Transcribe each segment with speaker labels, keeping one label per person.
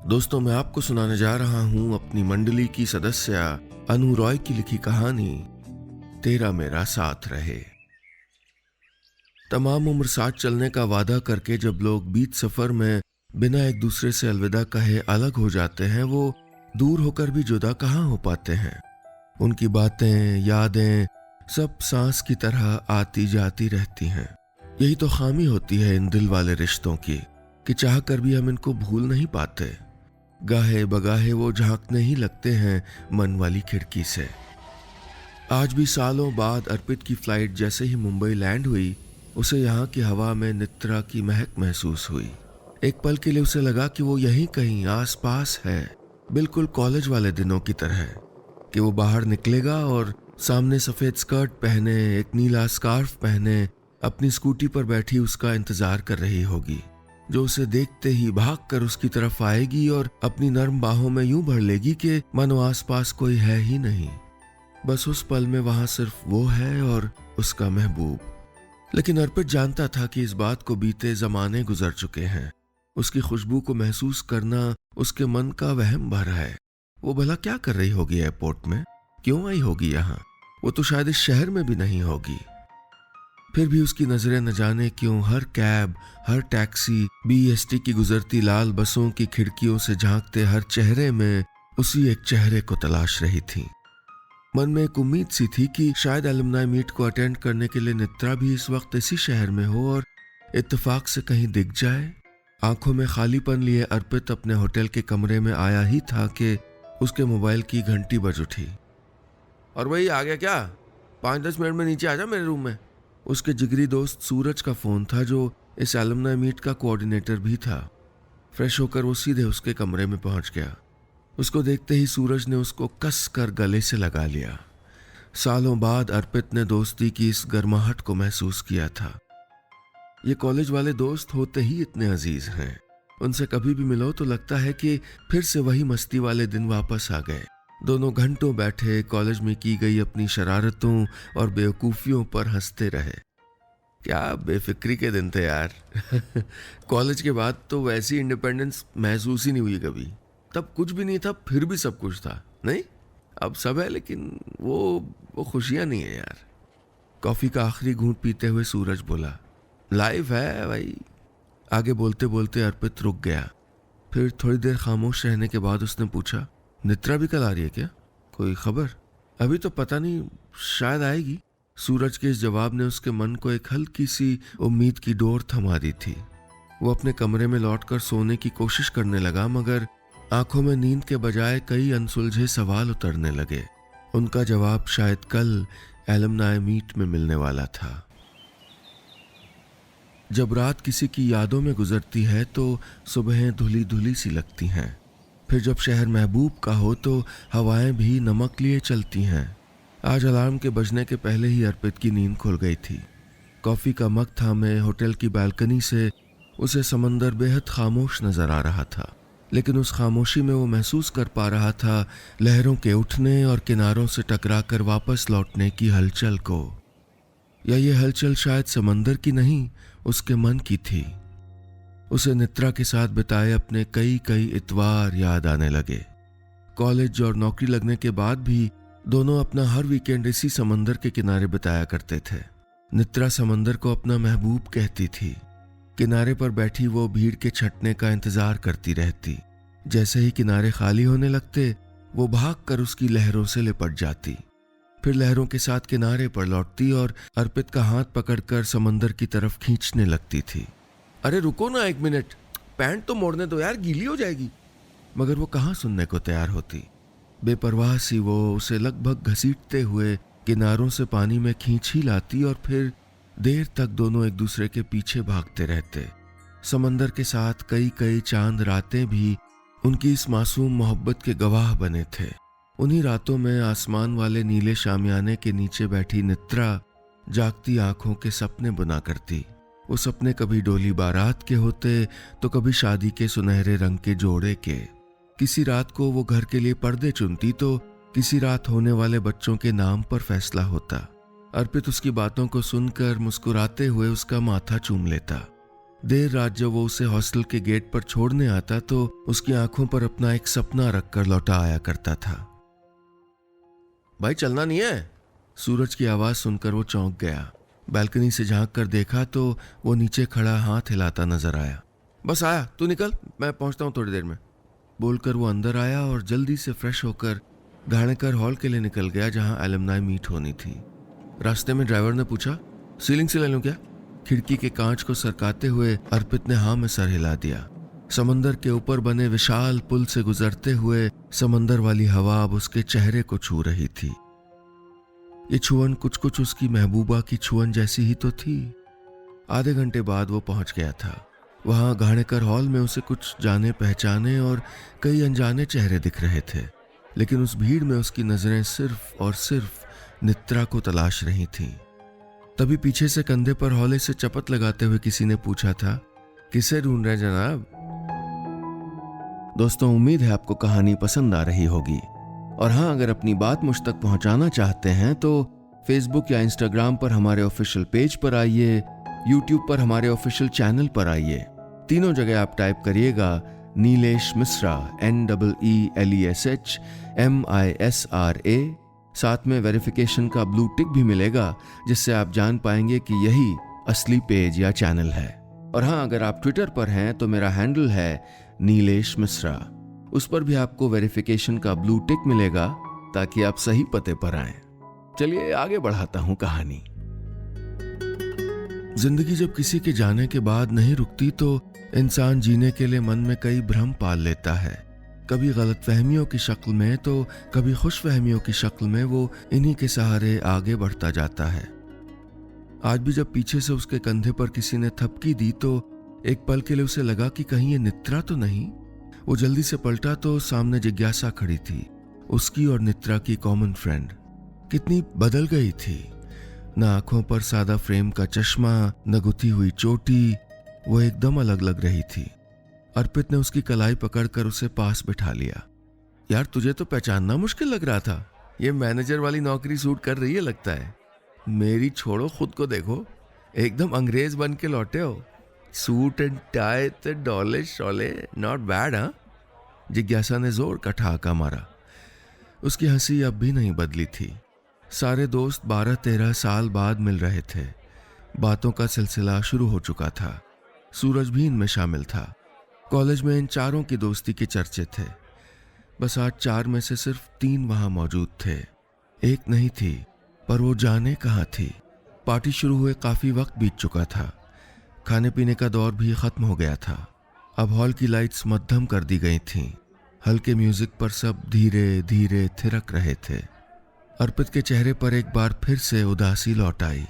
Speaker 1: दोस्तों, मैं आपको सुनाने जा रहा हूं अपनी मंडली की सदस्य अनु रॉय की लिखी कहानी तेरा मेरा साथ रहे। तमाम उम्र साथ चलने का वादा करके जब लोग बीच सफर में बिना एक दूसरे से अलविदा कहे अलग हो जाते हैं, वो दूर होकर भी जुदा कहाँ हो पाते हैं। उनकी बातें, यादें सब सांस की तरह आती जाती रहती हैं। यही तो खामी होती है इन दिल वाले रिश्तों की कि चाह कर भी हम इनको भूल नहीं पाते। गाहे बगाहे वो झांकने ही लगते हैं मन वाली खिड़की से। आज भी सालों बाद अर्पित की फ्लाइट जैसे ही मुंबई लैंड हुई, उसे यहाँ की हवा में नित्रा की महक महसूस हुई। एक पल के लिए उसे लगा कि वो यहीं कहीं आस पास है, बिल्कुल कॉलेज वाले दिनों की तरह, कि वो बाहर निकलेगा और सामने सफेद स्कर्ट पहने, एक नीला स्कार्फ पहने अपनी स्कूटी पर बैठी उसका इंतजार कर रही होगी, जो उसे देखते ही भागकर उसकी तरफ आएगी और अपनी नर्म बाहों में यूं भर लेगी कि मानो आसपास कोई है ही नहीं। बस उस पल में वहां सिर्फ वो है और उसका महबूब। लेकिन अर्पित जानता था कि इस बात को बीते जमाने गुजर चुके हैं। उसकी खुशबू को महसूस करना उसके मन का वहम भरा है। वो भला क्या कर रही होगी एयरपोर्ट में? क्यों आई होगी यहाँ? वो तो शायद इस शहर में भी नहीं होगी। फिर भी उसकी नजरें न जाने क्यों हर कैब, हर टैक्सी, BEST की गुजरती लाल बसों की खिड़कियों से झांकते हर चेहरे में उसी एक चेहरे को तलाश रही थी। मन में एक उम्मीद सी थी कि शायद एलुमनाई मीट को अटेंड करने के लिए नित्रा भी इस वक्त इसी शहर में हो और इत्तेफाक से कहीं दिख जाए। आंखों में खालीपन लिए अर्पित अपने होटल के कमरे में आया ही था कि उसके मोबाइल की घंटी बज उठी। और वही आ गया क्या? 5-10 मिनट में नीचे आ जा मेरे रूम में। उसके जिगरी दोस्त सूरज का फोन था, जो इस एलुमनाई मीट का कोऑर्डिनेटर भी था। फ्रेश होकर वो सीधे उसके कमरे में पहुंच गया। उसको देखते ही सूरज ने उसको कस कर गले से लगा लिया। सालों बाद अर्पित ने दोस्ती की इस गर्माहट को महसूस किया था। ये कॉलेज वाले दोस्त होते ही इतने अजीज हैं। उनसे कभी भी मिलो तो लगता है कि फिर से वही मस्ती वाले दिन वापस आ गए। दोनों घंटों बैठे कॉलेज में की गई अपनी शरारतों और बेवकूफियों पर हंसते रहे। क्या बेफिक्री के दिन थे यार। कॉलेज के बाद तो वैसी इंडिपेंडेंस महसूस ही नहीं हुई कभी। तब कुछ भी नहीं था, फिर भी सब कुछ था। नहीं, अब सब है, लेकिन वो खुशियां नहीं है यार। कॉफी का आखिरी घूंट पीते हुए सूरज बोला, लाइफ है भाई। आगे बोलते बोलते अर्पित रुक गया। फिर थोड़ी देर खामोश रहने के बाद उसने पूछा, नित्रा भी कल आ रही है क्या? कोई खबर? अभी तो पता नहीं, शायद आएगी। सूरज के इस जवाब ने उसके मन को एक हल्की सी उम्मीद की डोर थमा दी थी। वो अपने कमरे में लौटकर सोने की कोशिश करने लगा, मगर आंखों में नींद के बजाय कई अनसुलझे सवाल उतरने लगे। उनका जवाब शायद कल एलुमनाई मीट में मिलने वाला था। जब रात किसी की यादों में गुजरती है तो सुबहें धुली धुली सी लगती हैं। फिर जब शहर महबूब का हो तो हवाएं भी नमक लिए चलती हैं। आज अलार्म के बजने के पहले ही अर्पित की नींद खुल गई थी। कॉफी का मग थामे होटल की बालकनी से उसे समंदर बेहद खामोश नजर आ रहा था, लेकिन उस खामोशी में वो महसूस कर पा रहा था लहरों के उठने और किनारों से टकराकर वापस लौटने की हलचल को। या ये हलचल शायद समंदर की नहीं, उसके मन की थी। उसे नित्रा के साथ बिताए अपने कई कई इतवार याद आने लगे। कॉलेज और नौकरी लगने के बाद भी दोनों अपना हर वीकेंड इसी समंदर के किनारे बिताया करते थे। नित्रा समंदर को अपना महबूब कहती थी। किनारे पर बैठी वो भीड़ के छटने का इंतजार करती रहती। जैसे ही किनारे खाली होने लगते, वो भागकर उसकी लहरों से लिपट जाती, फिर लहरों के साथ किनारे पर लौटती और अर्पित का हाथ पकड़कर समंदर की तरफ खींचने लगती थी। अरे रुको ना एक मिनट, पैंट तो मोड़ने दो यार, गीली हो जाएगी। मगर वो कहाँ सुनने को तैयार होती। बेपरवाह सी वो उसे लगभग घसीटते हुए किनारों से पानी में खींच ही लाती और फिर देर तक दोनों एक दूसरे के पीछे भागते रहते। समंदर के साथ कई कई चांद रातें भी उनकी इस मासूम मोहब्बत के गवाह बने थे। उन्हीं रातों में आसमान वाले नीले शामियाने के नीचे बैठी नित्रा जागती आंखों के सपने बुना करती। वो सपने कभी डोली बारात के होते तो कभी शादी के सुनहरे रंग के जोड़े के। किसी रात को वो घर के लिए पर्दे चुनती तो किसी रात होने वाले बच्चों के नाम पर फैसला होता। अर्पित उसकी बातों को सुनकर मुस्कुराते हुए उसका माथा चूम लेता। देर रात जब वो उसे हॉस्टल के गेट पर छोड़ने आता तो उसकी आंखों पर अपना एक सपना रखकर लौटा आया करता था। भाई चलना नहीं है? सूरज की आवाज सुनकर वो चौंक गया। बालकनी से झांक कर देखा तो वो नीचे खड़ा हाथ हिलाता नजर आया। बस आया, तू निकल, मैं पहुंचता हूं थोड़ी देर में, बोलकर वो अंदर आया और जल्दी से फ्रेश होकर घाणेकर हॉल के लिए निकल गया जहां एलुमनाई मीट होनी थी। रास्ते में ड्राइवर ने पूछा, सीलिंग से ले लूं क्या? खिड़की के कांच को सरकाते हुए अर्पित ने हाँ में सर हिला दिया। समंदर के ऊपर बने विशाल पुल से गुजरते हुए समंदर वाली हवा अब उसके चेहरे को छू रही थी। ये छुअन कुछ कुछ उसकी महबूबा की छुअन जैसी ही तो थी। आधे घंटे बाद वो पहुंच गया था। वहां घाणेकर हॉल में उसे कुछ जाने पहचाने और कई अनजाने चेहरे दिख रहे थे, लेकिन उस भीड़ में उसकी नजरें सिर्फ और सिर्फ नित्रा को तलाश रही थीं। तभी पीछे से कंधे पर हौले से चपत लगाते हुए किसी ने पूछा था, किसे ढूंढ रहे जनाब? दोस्तों, उम्मीद है आपको कहानी पसंद आ रही होगी, और हाँ, अगर अपनी बात मुझ तक पहुंचाना चाहते हैं तो फेसबुक या इंस्टाग्राम पर हमारे ऑफिशियल पेज पर आइए, यूट्यूब पर हमारे ऑफिशियल चैनल पर आइए। तीनों जगह आप टाइप करिएगा नीलेश मिश्रा, NEELESHMISRA। साथ में वेरिफिकेशन का ब्लू टिक भी मिलेगा, जिससे आप जान पाएंगे कि यही असली पेज या चैनल है। और हाँ, अगर आप ट्विटर पर हैं तो मेरा हैंडल है नीलेश मिश्रा। उस पर भी आपको वेरिफिकेशन का ब्लू टिक मिलेगा ताकि आप सही पते पर आएं। चलिए आगे बढ़ाता हूं कहानी। जिंदगी जब किसी के जाने के बाद नहीं रुकती तो इंसान जीने के लिए मन में कई भ्रम पाल लेता है। कभी गलतफहमियों की शक्ल में तो कभी खुशफहमियों की शक्ल में वो इन्हीं के सहारे आगे बढ़ता जाता है। आज भी जब पीछे से उसके कंधे पर किसी ने थपकी दी तो एक पल के लिए उसे लगा कि कहीं ये नित्रा तो नहीं। वो जल्दी से पलटा तो सामने जिज्ञासा खड़ी थी, उसकी और नित्रा की कॉमन फ्रेंड। कितनी बदल गई थी, न आंखों पर सादा फ्रेम का चश्मा, न गुथी हुई चोटी, वो एकदम अलग लग रही थी। अर्पित ने उसकी कलाई पकड़कर उसे पास बिठा लिया। यार, तुझे तो पहचानना मुश्किल लग रहा था, ये मैनेजर वाली नौकरी सूट कर रही है लगता है। मेरी छोड़ो, खुद को देखो, एकदम अंग्रेज बन के लौटे हो। सूट एंड टाई ते डोले शोले, नॉट बैड। हाँ, जिज्ञासा ने जोर का ठहाका मारा। उसकी हंसी अब भी नहीं बदली थी। सारे दोस्त 12-13 साल बाद मिल रहे थे। बातों का सिलसिला शुरू हो चुका था। सूरज भी इनमें शामिल था। कॉलेज में इन चारों की दोस्ती के चर्चे थे। बस आज 4 में से सिर्फ 3 वहां मौजूद थे। एक नहीं थी, पर वो जाने कहाँ थी। पार्टी शुरू हुए काफी वक्त बीत चुका था। खाने पीने का दौर भी खत्म हो गया था। अब हॉल की लाइट्स मध्यम कर दी गई थीं। हल्के म्यूजिक पर सब धीरे धीरे थिरक रहे थे। अर्पित के चेहरे पर एक बार फिर से उदासी लौट आई।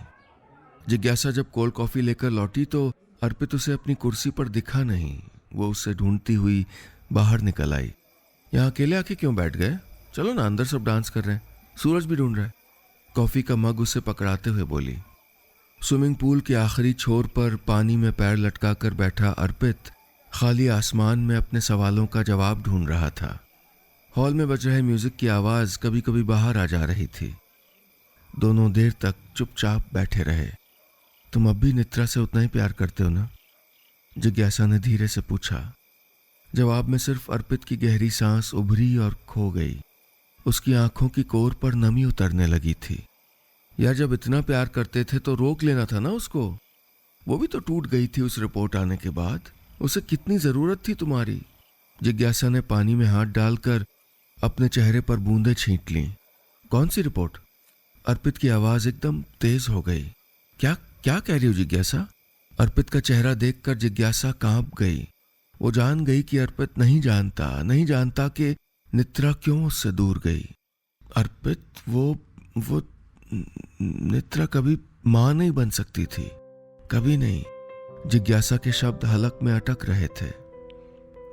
Speaker 1: जिज्ञासा जब कोल्ड कॉफी लेकर लौटी तो अर्पित उसे अपनी कुर्सी पर दिखा नहीं। वो उसे ढूंढती हुई बाहर निकल आई। यहाँ अकेले आके क्यों बैठ गए? चलो ना, अंदर सब डांस कर रहे हैं, सूरज भी ढूंढ रहा है। कॉफी का मग उसे पकड़ाते हुए बोली। स्विमिंग पूल के आखिरी छोर पर पानी में पैर लटकाकर बैठा अर्पित खाली आसमान में अपने सवालों का जवाब ढूंढ रहा था। हॉल में बज रहे म्यूजिक की आवाज कभी कभी बाहर आ जा रही थी। दोनों देर तक चुपचाप बैठे रहे। तुम अब भी नित्रा से उतना ही प्यार करते हो ना? जिज्ञासा ने धीरे से पूछा। जवाब में सिर्फ अर्पित की गहरी सांस उभरी और खो गई। उसकी आंखों की कोर पर नमी उतरने लगी थी। यार, जब इतना प्यार करते थे तो रोक लेना था ना उसको। वो भी तो टूट गई थी उस रिपोर्ट आने के बाद। उसे कितनी जरूरत थी तुम्हारी। जिज्ञासा ने पानी में हाथ डालकर अपने चेहरे पर बूंदें छींट लीं। कौन सी रिपोर्ट? अर्पित की आवाज एकदम तेज हो गई। क्या क्या कह रही हो जिज्ञासा? अर्पित का चेहरा देखकर जिज्ञासा कांप गई। वो जान गई कि अर्पित नहीं जानता कि नित्रा क्यों उससे दूर गई। अर्पित, वो नित्रा कभी मां नहीं बन सकती थी, कभी नहीं। जिज्ञासा के शब्द हलक में अटक रहे थे।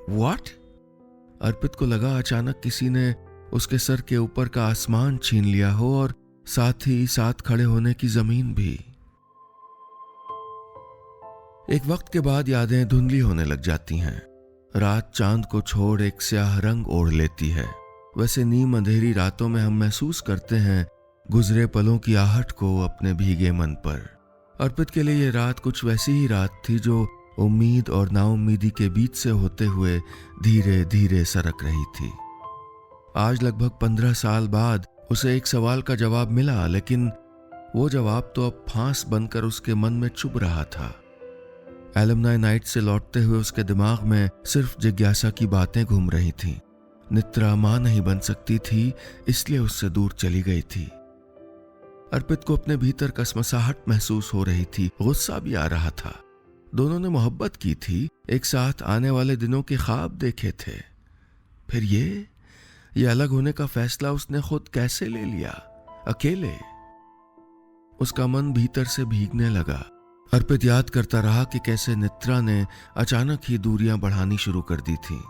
Speaker 1: व्हाट? अर्पित को लगा अचानक किसी ने उसके सर के ऊपर का आसमान छीन लिया हो और साथ ही साथ खड़े होने की जमीन भी। एक वक्त के बाद यादें धुंधली होने लग जाती हैं। रात चांद को छोड़ एक स्याह रंग ओढ़ लेती है। वैसे नीम अंधेरी रातों में हम महसूस करते हैं गुजरे पलों की आहट को अपने भीगे मन पर। अर्पित के लिए ये रात कुछ वैसी ही रात थी जो उम्मीद और नाउम्मीदी के बीच से होते हुए धीरे धीरे सरक रही थी। आज लगभग 15 साल बाद उसे एक सवाल का जवाब मिला, लेकिन वो जवाब तो अब फांस बनकर उसके मन में चुभ रहा था। एलुमनाई नाइट से लौटते हुए उसके दिमाग में सिर्फ जिज्ञासा की बातें घूम रही थीं। नित्रा मां नहीं बन सकती थी, इसलिए उससे दूर चली गई थी। अर्पित को अपने भीतर कसमसाहट महसूस हो रही थी, गुस्सा भी आ रहा था। दोनों ने मोहब्बत की थी, एक साथ आने वाले दिनों के ख्वाब देखे थे। फिर ये अलग होने का फैसला उसने खुद कैसे ले लिया, अकेले? उसका मन भीतर से भीगने लगा। अर्पित याद करता रहा कि कैसे नित्रा ने अचानक ही दूरियां बढ़ानी शुरू कर दी थी।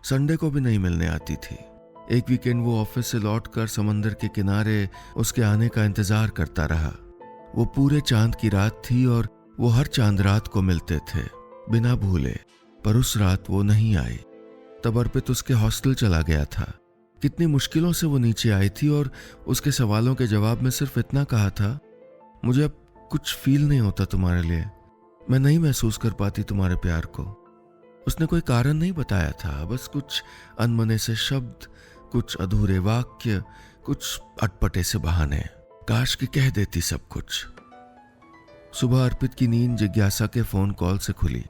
Speaker 1: संडे को भी नहीं मिलने आती थी। एक वीकेंड वो ऑफिस से लौटकर समंदर के किनारे उसके आने का इंतजार करता रहा। वो पूरे चांद की रात थी और वो हर चांद रात को मिलते थे, बिना भूले। पर उस रात वो नहीं आई। तब अर्पित उसके हॉस्टल चला गया था। कितनी मुश्किलों से वो नीचे आई थी और उसके सवालों के जवाब में सिर्फ इतना कहा था, मुझे अब कुछ फील नहीं होता तुम्हारे लिए, मैं नहीं महसूस कर पाती तुम्हारे प्यार को। उसने कोई कारण नहीं बताया था, बस कुछ अनमने से शब्द, कुछ अधूरे वाक्य, कुछ अटपटे से बहाने। काश कि कह देती सब कुछ। सुबह अर्पित की नींद जिज्ञासा के फोन कॉल से खुली।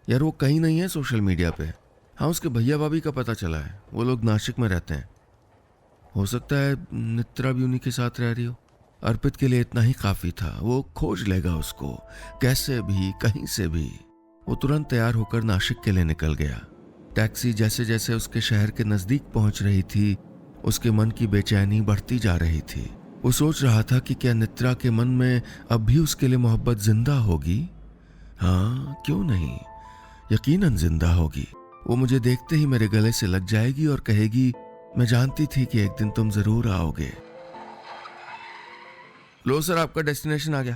Speaker 1: यार वो कहीं नहीं है सोशल मीडिया पे। हाँ, उसके भैया भाभी का पता चला है, वो लोग नासिक में रहते हैं। हो सकता है नित्रा भी उन्हीं के साथ रह रही हो। अर्पित के लिए इतना ही काफी था। वो खोज लेगा उसको, कैसे भी, कहीं से भी। वो तुरंत तैयार होकर नासिक के लिए निकल गया। टैक्सी जैसे जैसे उसके शहर के नजदीक पहुंच रही थी, उसके मन की बेचैनी बढ़ती जा रही थी। वो सोच रहा था कि क्या नित्रा के मन में अब भी उसके लिए मोहब्बत जिंदा होगी? हाँ, क्यों नहीं, यकीनन जिंदा होगी। वो मुझे देखते ही मेरे गले से लग जाएगी और कहेगी, मैं जानती थी कि एक दिन तुम जरूर आओगे। लो सर, आपका डेस्टिनेशन आ गया,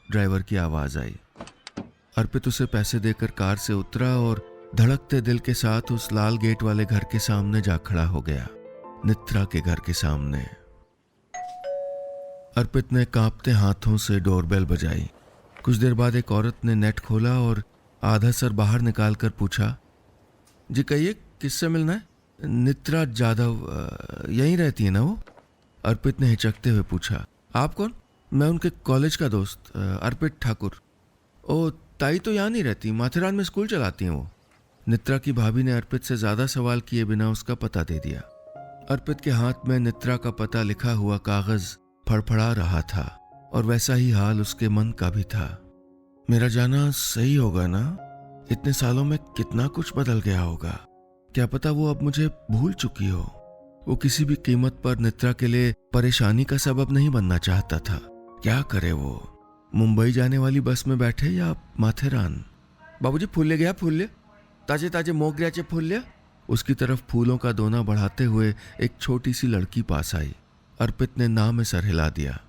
Speaker 1: ड्राइवर की आवाज आई। अर्पित उसे पैसे देकर कार से उतरा और धड़कते दिल के साथ उस लाल गेट वाले घर के सामने जा खड़ा हो गया, नित्रा के घर के सामने। अर्पित ने कांपते हाथों से डोरबेल बजाई। कुछ देर बाद एक औरत ने नेट खोला और आधा सर बाहर निकालकर पूछा, जी कहिए, किससे मिलना है? नित्रा जाधव यहीं रहती है ना वो? अर्पित ने हिचकते हुए पूछा। आप कौन? मैं उनके कॉलेज का दोस्त अर्पित ठाकुर। ओ, ताई तो यहाँ नहीं रहती, माथेरान में स्कूल चलाती हैं वो। नित्रा की भाभी ने अर्पित से ज्यादा सवाल किए बिना उसका पता दे दिया। अर्पित के हाथ में नित्रा का पता लिखा हुआ कागज फड़फड़ा रहा था और वैसा ही हाल उसके मन का भी था। मेरा जाना सही होगा ना? इतने सालों में कितना कुछ बदल गया होगा। क्या पता वो अब मुझे भूल चुकी हो। वो किसी भी कीमत पर नित्रा के लिए परेशानी का सबब नहीं बनना चाहता था। क्या करे वो? मुंबई जाने वाली बस में बैठे या माथेरान? बाबूजी फूल ले गया, फूल ले, ताजे ताजे मोगऱ्याचे फूल ले। उसकी तरफ फूलों का दोना बढ़ाते हुए एक छोटी सी लड़की पास आई। अर्पित ने ना में सर हिला दिया।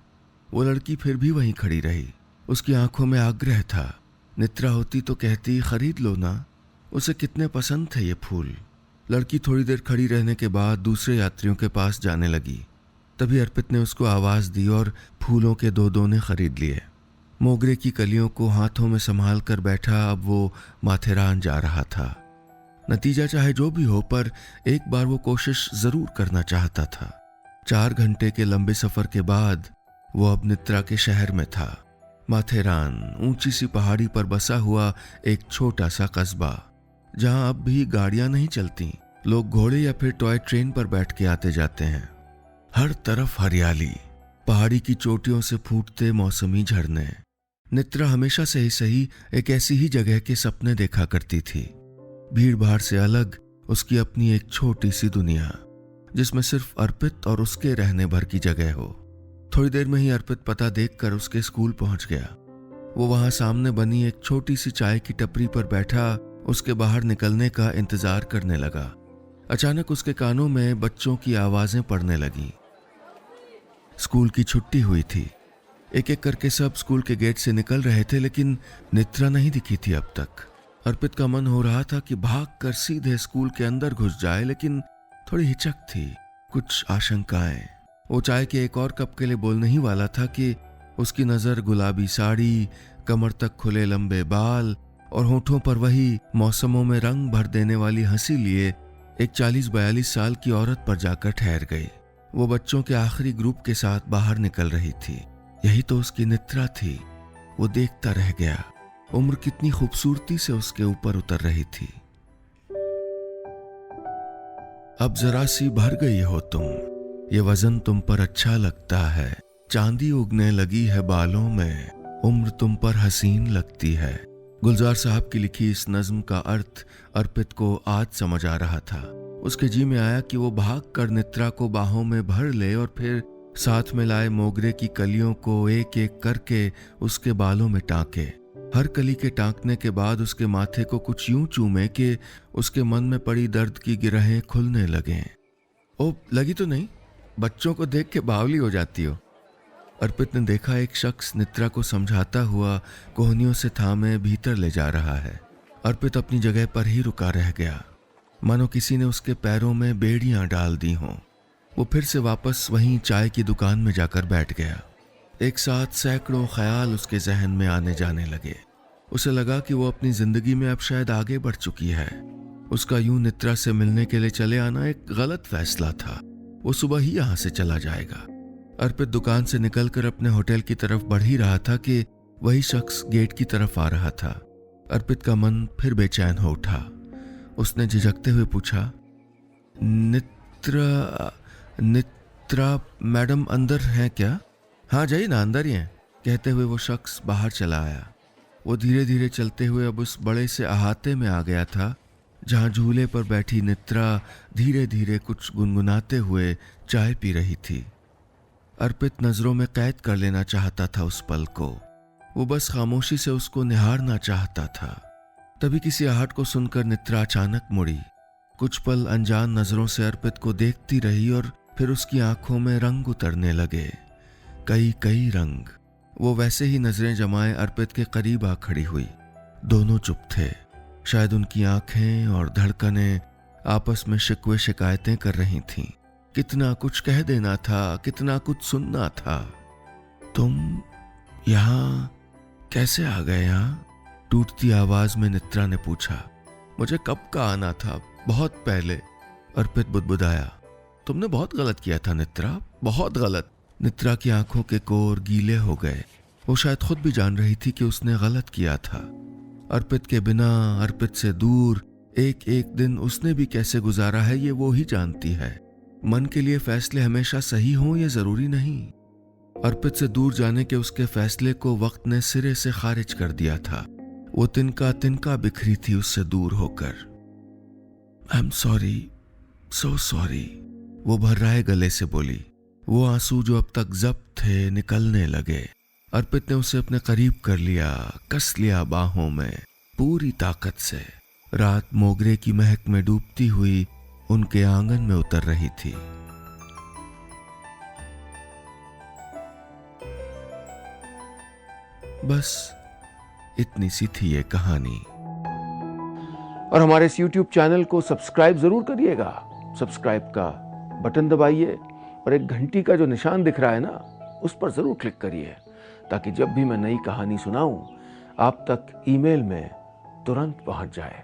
Speaker 1: वो लड़की फिर भी वहीं खड़ी रही। उसकी आंखों में आग्रह था। नित्रा होती तो कहती, खरीद लो ना, उसे कितने पसंद थे ये फूल। लड़की थोड़ी देर खड़ी रहने के बाद दूसरे यात्रियों के पास जाने लगी। तभी अर्पित ने उसको आवाज दी और फूलों के दो दोने खरीद लिए। मोगरे की कलियों को हाथों में संभाल कर बैठा अब वो माथेरान जा रहा था। नतीजा चाहे जो भी हो, पर एक बार वो कोशिश जरूर करना चाहता था। 4 घंटे के लंबे सफर के बाद वो अब नित्रा के शहर में था। माथेरान ऊंची सी पहाड़ी पर बसा हुआ एक छोटा सा कस्बा, जहां अब भी गाड़ियां नहीं चलती। लोग घोड़े या फिर टॉय ट्रेन पर बैठ के आते जाते हैं। हर तरफ हरियाली, पहाड़ी की चोटियों से फूटते मौसमी झरने। नित्रा हमेशा से ही सही एक ऐसी ही जगह के सपने देखा करती थी। भीड़ भाड़ से अलग उसकी अपनी एक छोटी सी दुनिया, जिसमें सिर्फ अर्पित और उसके रहने भर की जगह हो। थोड़ी देर में ही अर्पित पता देखकर उसके स्कूल पहुंच गया। वो वहां सामने बनी एक छोटी सी चाय की टपरी पर बैठा उसके बाहर निकलने का इंतजार करने लगा। अचानक उसके कानों में बच्चों की आवाजें पड़ने लगी। स्कूल की छुट्टी हुई थी। एक एक करके सब स्कूल के गेट से निकल रहे थे, लेकिन नित्रा नहीं दिखी थी अब तक। अर्पित का मन हो रहा था कि भागकर सीधे स्कूल के अंदर घुस जाए, लेकिन थोड़ी हिचक थी, कुछ आशंकाएं। वो चाय के एक और कप के लिए बोलने ही वाला था कि उसकी नजर गुलाबी साड़ी, कमर तक खुले लंबे बाल और होठों पर वही मौसमों में रंग भर देने वाली हंसी लिए एक 40-42 साल की औरत पर जाकर ठहर गई। वो बच्चों के आखिरी ग्रुप के साथ बाहर निकल रही थी। यही तो उसकी नित्रा थी। वो देखता रह गया। उम्र कितनी खूबसूरती से उसके ऊपर उतर रही थी। अब जरा सी भर गई हो तुम, ये वजन तुम पर अच्छा लगता है, चांदी उगने लगी है बालों में, उम्र तुम पर हसीन लगती है। गुलजार साहब की लिखी इस नज्म का अर्थ अर्पित को आज समझ आ रहा था। उसके जी में आया कि वो भाग कर नित्रा को बाहों में भर ले और फिर साथ में लाए मोगरे की कलियों को एक एक करके उसके बालों में टांके। हर कली के टांकने के बाद उसके माथे को कुछ यूं चूमे कि उसके मन में पड़ी दर्द की गिरहें खुलने लगें। ओ, लगी तो नहीं? बच्चों को देख के बावली हो जाती हो। अर्पित ने देखा एक शख्स नित्रा को समझाता हुआ कोहनियों से थामे भीतर ले जा रहा है। अर्पित अपनी जगह पर ही रुका रह गया, मानो किसी ने उसके पैरों में बेड़ियां डाल दी हों। वो फिर से वापस वहीं चाय की दुकान में जाकर बैठ गया। एक साथ सैकड़ों ख्याल उसके जहन में आने जाने लगे। उसे लगा कि वो अपनी जिंदगी में अब शायद आगे बढ़ चुकी है। उसका यूं नित्रा से मिलने के लिए चले आना एक गलत फैसला था। वो सुबह ही यहां से चला जाएगा। अर्पित दुकान से निकलकर अपने होटल की तरफ बढ़ ही रहा था कि वही शख्स गेट की तरफ आ रहा था। अर्पित का मन फिर बेचैन हो उठा। उसने झिझकते हुए पूछा, नित्रा मैडम अंदर हैं क्या? हाँ जाइए ना, अंदर ही हैं। कहते हुए वो शख्स बाहर चला आया। वो धीरे धीरे चलते हुए अब उस बड़े से अहाते में आ गया था जहां झूले पर बैठी नित्रा धीरे धीरे कुछ गुनगुनाते हुए चाय पी रही थी। अर्पित नजरों में कैद कर लेना चाहता था उस पल को। वो बस खामोशी से उसको निहारना चाहता था। तभी किसी आहट को सुनकर नित्रा अचानक मुड़ी। कुछ पल अनजान नजरों से अर्पित को देखती रही और फिर उसकी आंखों में रंग उतरने लगे, कई कई रंग। वो वैसे ही नजरें जमाए अर्पित के करीब आ खड़ी हुई। दोनों चुप थे। शायद उनकी आंखें और धड़कनें आपस में शिकवे शिकायतें कर रही थीं। कितना कुछ कह देना था, कितना कुछ सुनना था। तुम यहां कैसे आ गए? यहां? टूटती आवाज में नित्रा ने पूछा। मुझे कब का आना था, बहुत पहले। अर्पित बुदबुदाया। तुमने बहुत गलत किया था नित्रा, बहुत गलत। नित्रा की आंखों के कोर गीले हो गए। वो शायद खुद भी जान रही थी कि उसने गलत किया था। अर्पित के बिना, अर्पित से दूर एक एक दिन उसने भी कैसे गुजारा है ये वो ही जानती है। मन के लिए फैसले हमेशा सही हों ये जरूरी नहीं। अर्पित से दूर जाने के उसके फैसले को वक्त ने सिरे से खारिज कर दिया था। वो तिनका तिनका बिखरी थी उससे दूर होकर। I am sorry, so sorry, वो भर्राए गले से बोली। वो आंसू जो अब तक जब्त थे निकलने लगे। अर्पित ने उसे अपने करीब कर लिया, कस लिया बाहों में पूरी ताकत से। रात मोगरे की महक में डूबती हुई उनके आंगन में उतर रही थी। बस इतनी सी थी ये कहानी।
Speaker 2: और हमारे इस YouTube चैनल को सब्सक्राइब जरूर करिएगा। सब्सक्राइब का बटन दबाइए और एक घंटी का जो निशान दिख रहा है ना, उस पर जरूर क्लिक करिए ताकि जब भी मैं नई कहानी सुनाऊं आप तक ईमेल में तुरंत पहुंच जाए।